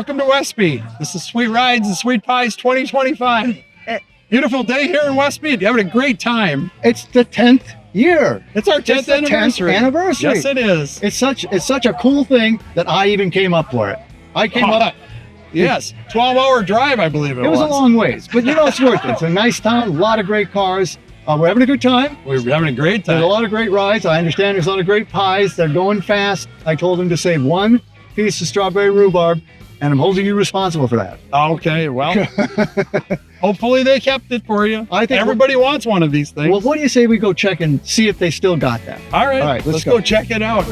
Welcome to Westby. This is Sweet Rides and Sweet Pies 2025. Beautiful day here in Westby. You're having a great time. It's the 10th year. It's our 10th anniversary. 10th anniversary. Yes, it is. It's such a cool thing that I even came up for it. I came up. Yes, 12-hour drive, I believe it was. It was a long ways, but you know, it's worth it. It's a nice town, a lot of great cars. We're having a good time. We're having a great time. There's a lot of great rides. I understand there's a lot of great pies. They're going fast. I told them to save one piece of strawberry rhubarb, and I'm holding you responsible for that. Okay, well, hopefully they kept it for you. I think everybody wants one of these things. Well, what do you say we go check and see if they still got that? All right, let's go check it out.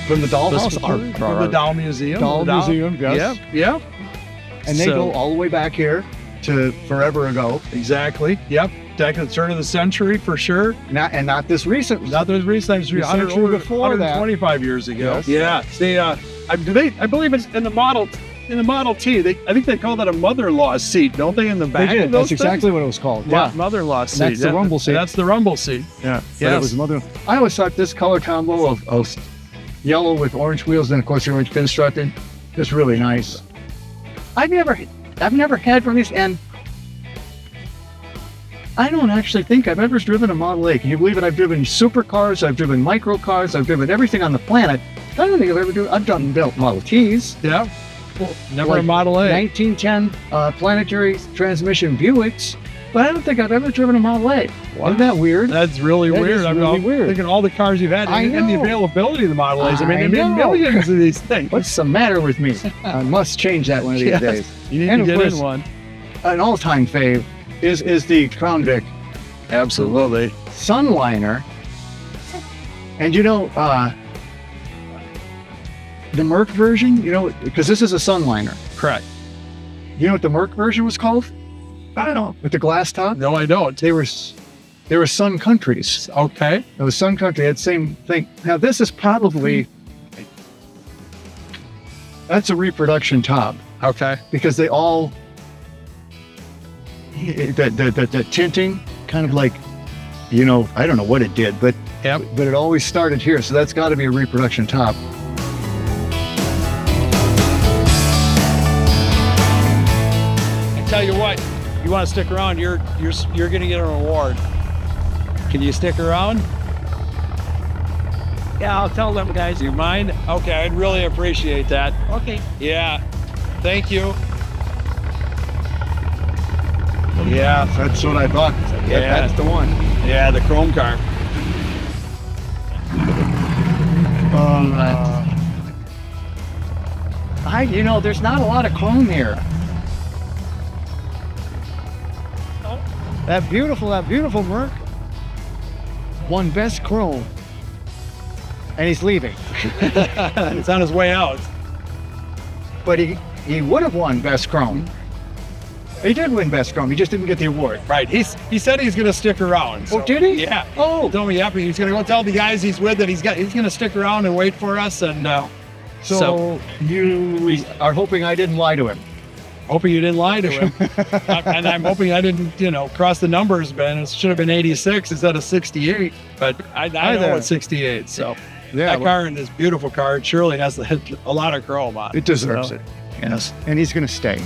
From the Dahl house? From the Dahl Museum. Dahl Museum, yes. Yep. And they go all the way back here to forever ago. Exactly. Yep. Back at the turn of the century for sure. Not this recent. Not this recent. The century before that. 125 years ago. Yes. Yeah. See, I believe it's in the Model T. I think they call that a mother-in-law seat, don't they? In the back. They did. Of those That's exactly what it was called. Yeah. Mother-in-law seat. That's the rumble seat. That's the rumble seat. Yeah. Yes. It was mother. I always thought this color combo of yellow with orange wheels and of course the orange constructed is really nice. I've never had one of these, and I don't actually think I've ever driven a Model A. Can you believe it? I've driven supercars, I've driven microcars, I've driven everything on the planet. I don't think I've built Model Ts. Yeah. Well, never a Model A. 1910 planetary transmission Buicks, but I don't think I've ever driven a Model A. Wow. Isn't that weird? That's really weird. I'm really weird. Thinking all the cars you've had and the availability of the Model A's. I mean, there have been millions of these things. What's the matter with me? I must change that one of these days. You need to get in one. An all-time fave is the Crown Vic. Absolutely. Sunliner. And you know, the Merc version, you know, because this is a Sunliner. Correct. You know what the Merc version was called? I don't know. With the glass top? No, I don't. They were Sun Countries. Okay. It was Sun Country, had the same thing. Now this is probably, that's a reproduction top. Okay. Because they all, the tinting kind of like, you know, I don't know what it did, but it always started here. So that's got to be a reproduction top. I tell you what, you want to stick around, you're going to get an award. Can you stick around? Yeah, I'll tell them guys. You mind? Okay, I'd really appreciate that. Okay. Yeah. Thank you. Yeah, that's what I thought. Yeah, that's the one. Yeah, the chrome car. You know, there's not a lot of chrome here. That beautiful Merc won best chrome, and he's leaving. It's on his way out. But he would have won best chrome. He did win best chrome. He just didn't get the award. Right. He said he's going to stick around. So. Oh, did he? Yeah. Oh. He told me, he's going to go tell the guys he's with that he's going to stick around and wait for us. And so you are hoping I didn't lie to him. Hoping you didn't lie to him. And I'm hoping I didn't, cross the numbers, Ben. It should have been 86 instead of 68. But I know it's 68. So that car and this beautiful car, it surely has a lot of chrome on it. It deserves it. Yes. And he's going to stay.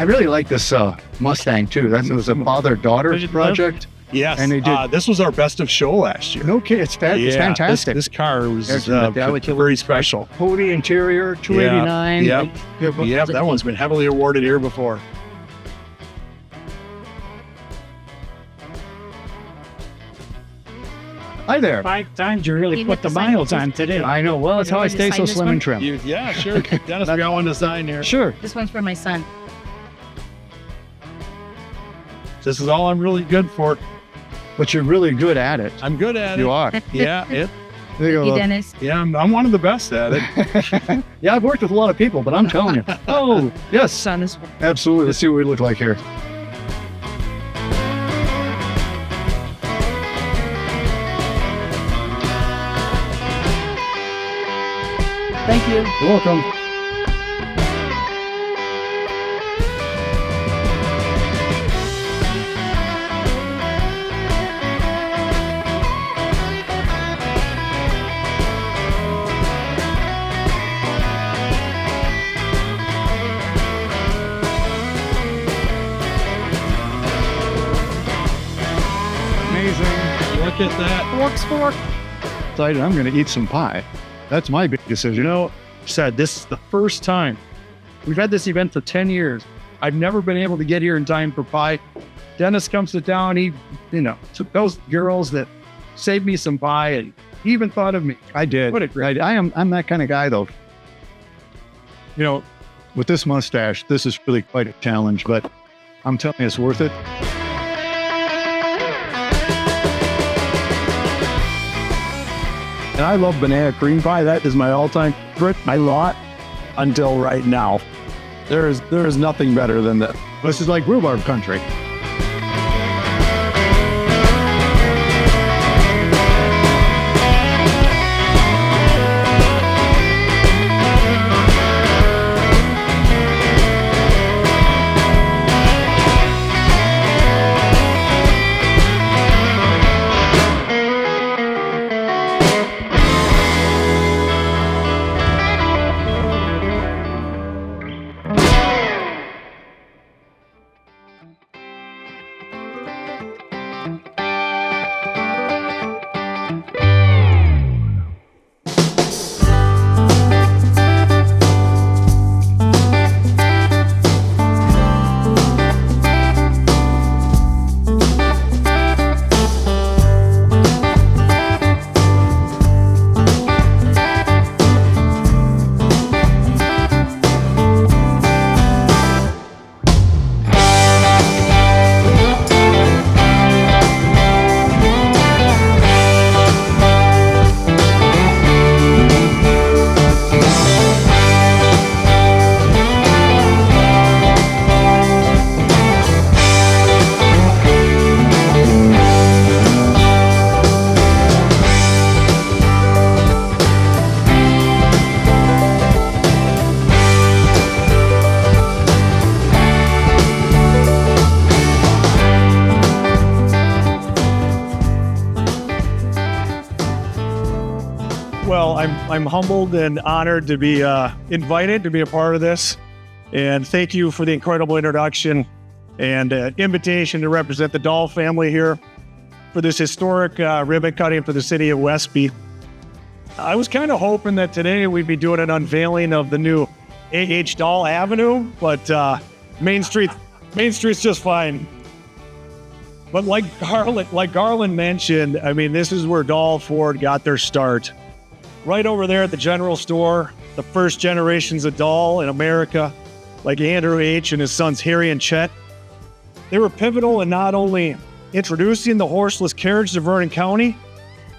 I really like this Mustang too. That was a father-daughter project. Yes, and they did. This was our best of show last year. No kidding, it's fantastic. This car was very special. Cody interior, 289. Yep, that one's been heavily awarded here before. Hi there. 5 times you really put the miles on today. I know. Well, that's how I stay so slim and trim. Yeah, sure. Dennis, we got one to sign here. Sure. This one's for my son. This is all I'm really good for. But you're really good at it. I'm good at it. You are. Yeah, Hey, Dennis. Yeah, I'm one of the best at it. Yeah, I've worked with a lot of people, but I'm telling you. Oh, yes. Son is Absolutely. Let's see what we look like here. Thank you. You're welcome. Look at that. Fork. Excited. I'm going to eat some pie. That's my big decision. You know, said this is the first time. We've had this event for 10 years. I've never been able to get here in time for pie. Dennis comes to town. He, took those girls that saved me some pie, and he even thought of me. I did. What a great. I'm that kind of guy, though. With this mustache, this is really quite a challenge, but I'm telling you, it's worth it. And I love banana cream pie. That is my all-time favorite. I lot until right now. There is nothing better than that. This is like rhubarb country. Well, I'm humbled and honored to be invited to be a part of this. And thank you for the incredible introduction and invitation to represent the Dahl family here for this historic ribbon cutting for the city of Westby. I was kind of hoping that today we'd be doing an unveiling of the new Dahl Avenue, but Main Street's just fine. But like Garland mentioned, I mean, this is where Dahl Ford got their start. Right over there at the general store, the first generations of Dahl in America, like Andrew H. and his sons Harry and Chet, they were pivotal in not only introducing the horseless carriage to Vernon County,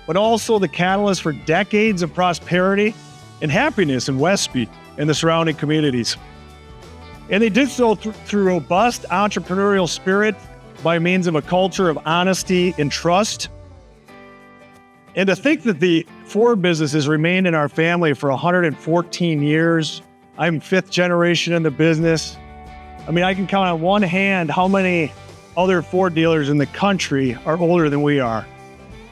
but also the catalyst for decades of prosperity and happiness in Westby and the surrounding communities. And they did so through robust entrepreneurial spirit by means of a culture of honesty and trust. And to think that the Ford business has remained in our family for 114 years. I'm 5th generation in the business. I mean, I can count on one hand how many other Ford dealers in the country are older than we are.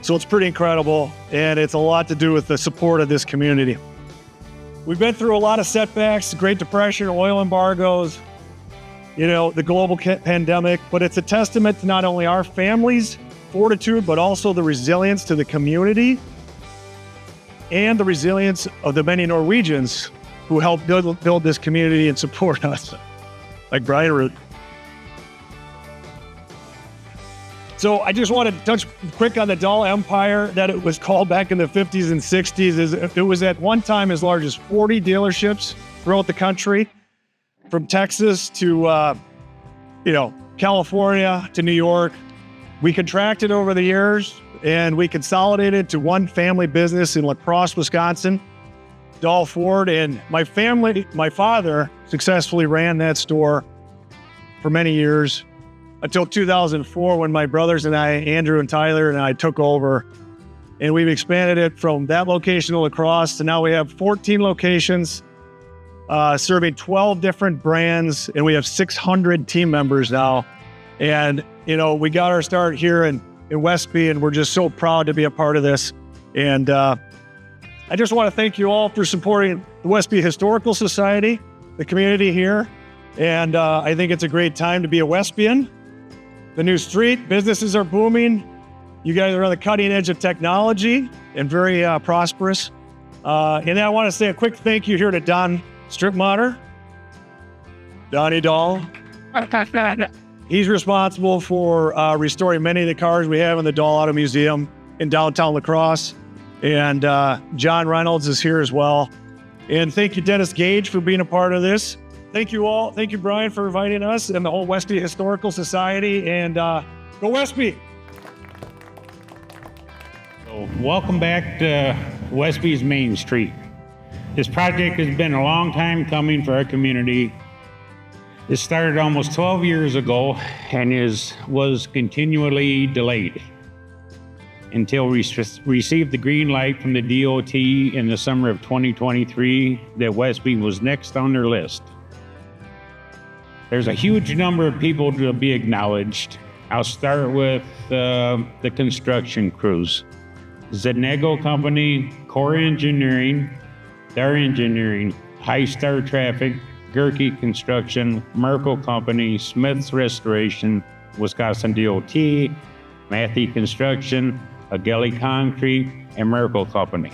So it's pretty incredible, and it's a lot to do with the support of this community. We've been through a lot of setbacks, the Great Depression, oil embargoes, the global pandemic, but it's a testament to not only our families' fortitude, but also the resilience to the community and the resilience of the many Norwegians who helped build this community and support us, like Brian Root. So I just want to touch quick on the Dahl Empire that it was called back in the 50s and 60s. It was at one time as large as 40 dealerships throughout the country, from Texas to, California to New York. We contracted over the years and we consolidated to one family business in Crosse, Wisconsin, Dahl Ford. And my father successfully ran that store for many years until 2004, when my brothers and I, Andrew and Tyler and I, took over. And we've expanded it from that location to La Crosse. And now we have 14 locations, serving 12 different brands. And we have 600 team members now. And, we got our start here in Westby, and we're just so proud to be a part of this. And I just want to thank you all for supporting the Westby Historical Society, the community here. And I think it's a great time to be a Westbyan. The new street, businesses are booming. You guys are on the cutting edge of technology and very prosperous. And then I want to say a quick thank you here to Don Stripmatter, Donnie Dahl. He's responsible for restoring many of the cars we have in the Dahl Auto Museum in downtown La Crosse. And John Reynolds is here as well. And thank you, Dennis Gage, for being a part of this. Thank you all. Thank you, Brian, for inviting us and the whole Westby Historical Society. And go Westby! So, welcome back to Westby's Main Street. This project has been a long time coming for our community. It started almost 12 years ago and was continually delayed until we received the green light from the DOT in the summer of 2023 that Westby was next on their list. There's a huge number of people to be acknowledged. I'll start with the construction crews. Zenego Company, Core Engineering, Dar Engineering, High Star Traffic, Gerke Construction, Merkel Company, Smith's Restoration, Wisconsin DOT, Matthew Construction, Agelli Concrete, and Merkel Company.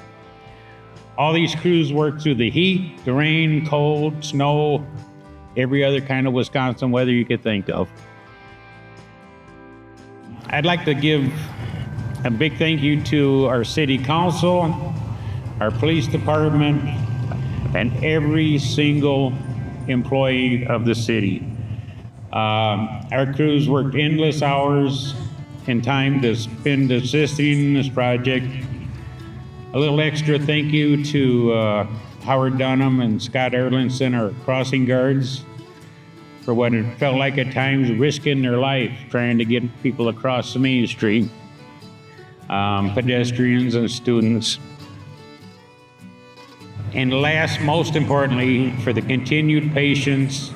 All these crews work through the heat, the rain, cold, snow, every other kind of Wisconsin weather you could think of. I'd like to give a big thank you to our city council, our police department, and every single employee of the city. Our crews worked endless hours and time to spend assisting in this project. A little extra thank you to Howard Dunham and Scott Erlinson, our crossing guards, for what it felt like at times risking their life trying to get people across the Main Street, pedestrians and students. And last, most importantly, for the continued patience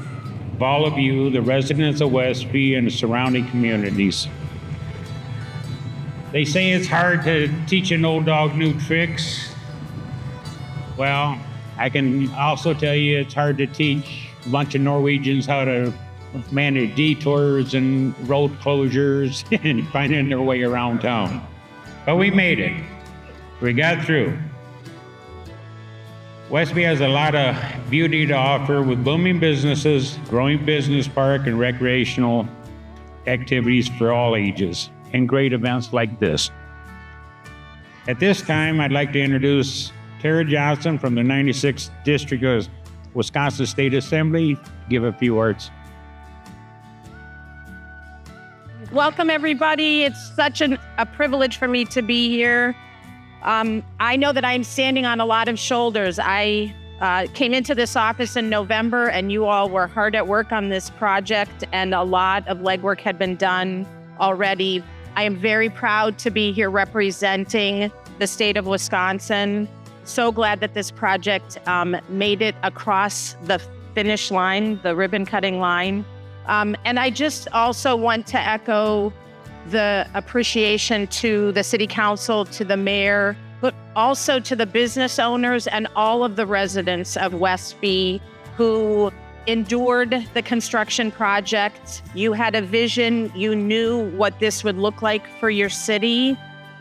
of all of you, the residents of Westby and the surrounding communities. They say it's hard to teach an old dog new tricks. Well, I can also tell you it's hard to teach a bunch of Norwegians how to manage detours and road closures and finding their way around town. But we made it. We got through. Westby has a lot of beauty to offer with booming businesses, growing business park, and recreational activities for all ages, and great events like this. At this time, I'd like to introduce Tara Johnson from the 96th District of Wisconsin State Assembly to give a few words. Welcome, everybody. It's such a privilege for me to be here. I know that I'm standing on a lot of shoulders. I came into this office in November, and you all were hard at work on this project, and a lot of legwork had been done already. I am very proud to be here representing the state of Wisconsin. So glad that this project made it across the finish line, the ribbon cutting line. And I just also want to echo the appreciation to the city council, to the mayor, but also to the business owners and all of the residents of Westby who endured the construction project. You had a vision. You knew what this would look like for your city.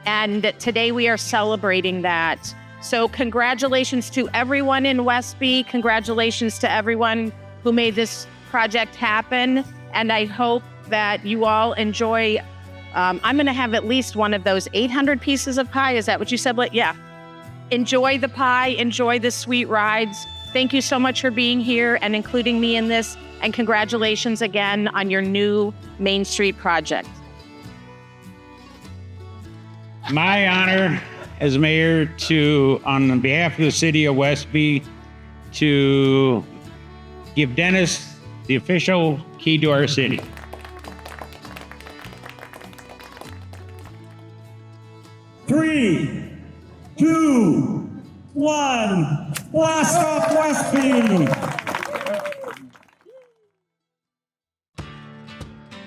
And today we are celebrating that. So congratulations to everyone in Westby. Congratulations to everyone who made this project happen. And I hope that you all enjoy. I'm going to have at least one of those 800 pieces of pie. Is that what you said? Yeah. Enjoy the pie. Enjoy the sweet rides. Thank you so much for being here and including me in this. And congratulations again on your new Main Street project. My honor as mayor to, on behalf of the city of Westby, to give Dennis the official key to our city. Three, 2, 1, blast off Westby!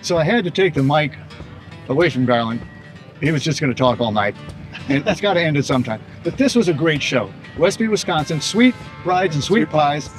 So I had to take the mic away from Garland. He was just going to talk all night, and it's got to end at some time. But this was a great show. Westby, Wisconsin, sweet rides and sweet pies,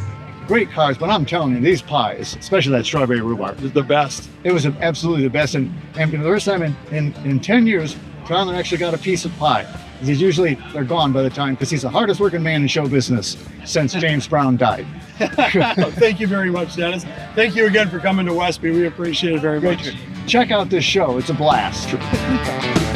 great cars. But I'm telling you, these pies, especially that strawberry rhubarb, It's the best. it was absolutely the best. And for the first time in 10 years, Garland actually got a piece of pie. They're gone by the time, because he's the hardest working man in show business since James Brown died. Thank you very much, Dennis. Thank you again for coming to Westby. We appreciate it very much. Check out this show. It's a blast.